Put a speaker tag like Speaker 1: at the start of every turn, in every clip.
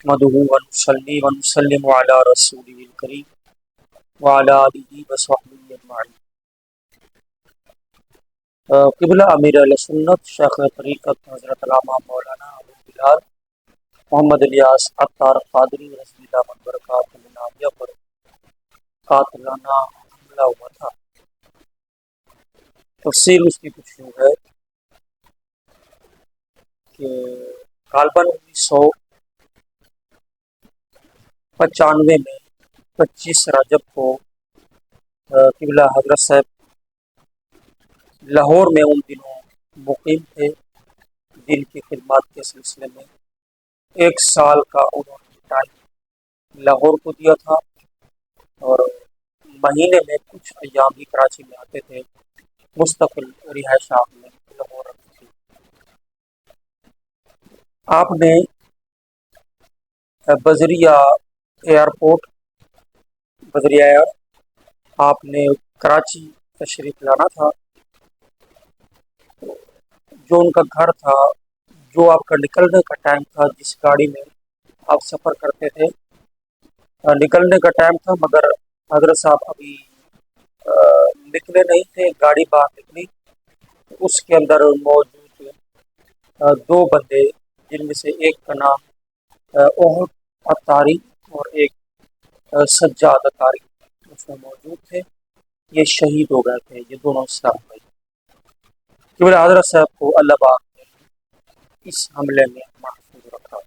Speaker 1: نحمده ونصلي ونسلم على رسوله الكريم وعلى آله وصحبه أجمعين۔ قبلہ امیر علیہ سنت شیخ طریقت حضرت علامہ مولانا ابو بلال محمد الیاس عطار قادری رضی اللہ عنہ برکاتہ العالیہ پر قاتلانہ حملہ ہوا تھا۔ تفصیل اس کی کچھ یوں ہے کہ غالباً 1995 میں 25 رجب کو قبلہ حضرت صاحب لاہور میں ان دنوں مقیم تھے۔ دن کی خدمات کے سلسلے میں 1 سال کا انہوں نے ٹائم لاہور کو دیا تھا، اور مہینے میں کچھ ایام بھی کراچی میں آتے تھے، مستقل رہائش آپ نے لاہور رکھی تھی۔ آپ نے بذریعہ ایئرپورٹ آپ نے کراچی تشریف لانا تھا۔ جو ان کا گھر تھا، جو آپ کا نکلنے کا ٹائم تھا، جس گاڑی میں آپ سفر کرتے تھے، نکلنے کا ٹائم تھا، مگر حضرت صاحب ابھی نکلے نہیں تھے، گاڑی باہر نکلی، اس کے اندر موجود 2 بندے، جن میں سے ایک کا نام احد عطاری اور ایک سجاد عطاری اس میں موجود تھے، یہ شہید ہو گئے تھے، یہ دونوں اسلام بھائی۔ کیونکہ حضرت صاحب کو اللہ پاک نے اس حملے میں محفوظ رکھا۔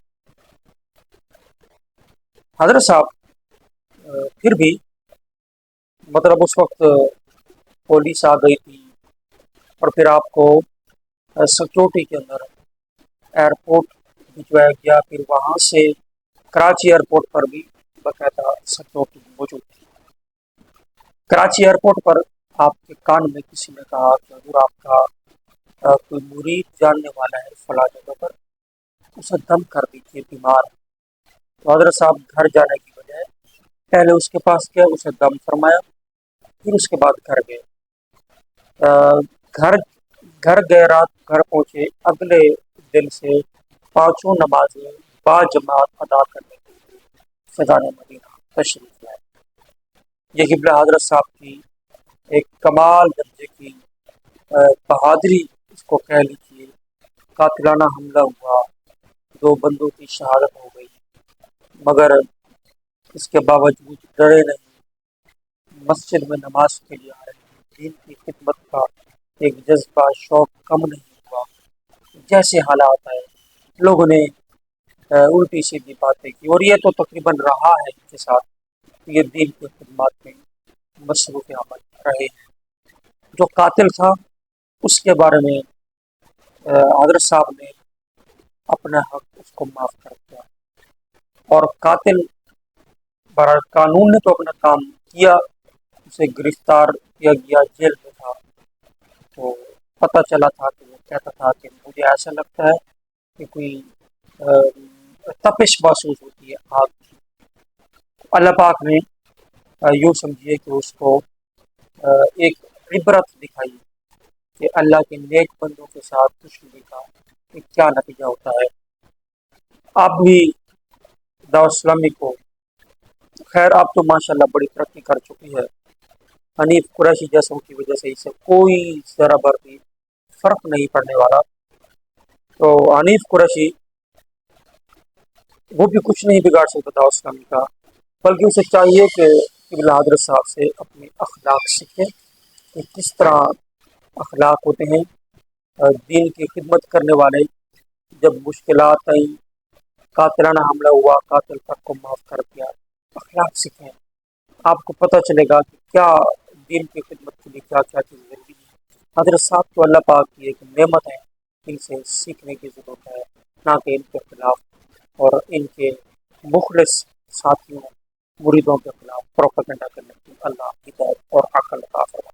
Speaker 1: حضرت صاحب پھر بھی مطلب اس وقت پولیس آ گئی تھی، اور پھر آپ کو سیکورٹی کے اندر ایئرپورٹ بھجوایا گیا، پھر وہاں سے کراچی ایئرپورٹ پر بھی باقاعدہ سیکورٹی موجود تھی۔ کراچی ایئرپورٹ پر آپ کے کان میں کسی نے کہا کہ حضور آپ کا کوئی مرید جاننے والا ہے فلاں جگہ پر، اسے دم کر دیجیے، بیمار ہے۔ تو حضرت صاحب گھر جانے کی بجائے پہلے اس کے پاس گئے، اسے دم فرمایا، پھر اس کے بعد گھر گئے۔ گھر گئے، رات گھر پہنچے، اگلے دن سے 5 نمازیں با جماعت ادا کرنے کے لیے فضان مدینہ تشریف لائے۔ یہ قبلہ حضرت صاحب کی ایک کمال درجے کی بہادری اس کو کہہ لیجیے۔ قاتلانہ حملہ ہوا، 2 بندوں کی شہادت ہو گئی، مگر اس کے باوجود ڈرے نہیں، مسجد میں نماز کے لیے آئے، دین کی خدمت کا ایک جذبہ شوق کم نہیں ہوا۔ جیسے حالات آئے، لوگوں نے الٹی سیدھی باتیں کی، اور یہ تو تقریباً رہا ہے ان کے ساتھ، یہ دین کی خدمات میں مصروف عمل رہے ہیں۔ جو قاتل تھا اس کے بارے میں حضرت صاحب نے اپنا حق اس کو معاف کر دیا، اور قاتل برائے قانون نے تو اپنا کام کیا، اسے گرفتار کیا گیا، جیل میں تھا، تو پتہ چلا تھا کہ وہ کہتا تھا کہ مجھے ایسا لگتا ہے کہ کوئی تپش محسوس ہوتی ہے آگ کی۔ اللہ پاک نے یوں سمجھیے کہ اس کو ایک عبرت دکھائی کہ اللہ کے نیک بندوں کے ساتھ دشمنی کا کیا نتیجہ ہوتا ہے۔ آپ بھی دعوت اسلامی کو، خیر آپ تو ماشاءاللہ بڑی ترقی کر چکی ہے، حنیف قریشی جیسوں کی وجہ سے اسے کوئی ذرا بر بھی فرق نہیں پڑنے والا۔ تو حنیف قریشی وہ بھی کچھ نہیں بگاڑ سکتا دعوت اسلامی کا، بلکہ اسے چاہیے کہ قبلہ حضرت صاحب سے اپنے اخلاق سیکھیں کہ کس طرح اخلاق ہوتے ہیں۔ دین کی خدمت کرنے والے، جب مشکلات آئیں، قاتلانہ حملہ ہوا، قاتل تک کو معاف کر دیا، اخلاق سیکھیں، آپ کو پتہ چلے گا کہ کیا دین کی خدمت کے لیے کیا کیا چیزیں ضروری ہیں۔ حضرت صاحب تو اللہ پاک کی ایک نعمت ہے، ان سے سیکھنے کی ضرورت ہے، نہ کہ ان کے خلاف اور ان کے مخلص ساتھیوں مریدوں کے خلاف پروپیگنڈا کرنے کی۔ اللہ ہدایت اور عقل عطا فرمائے۔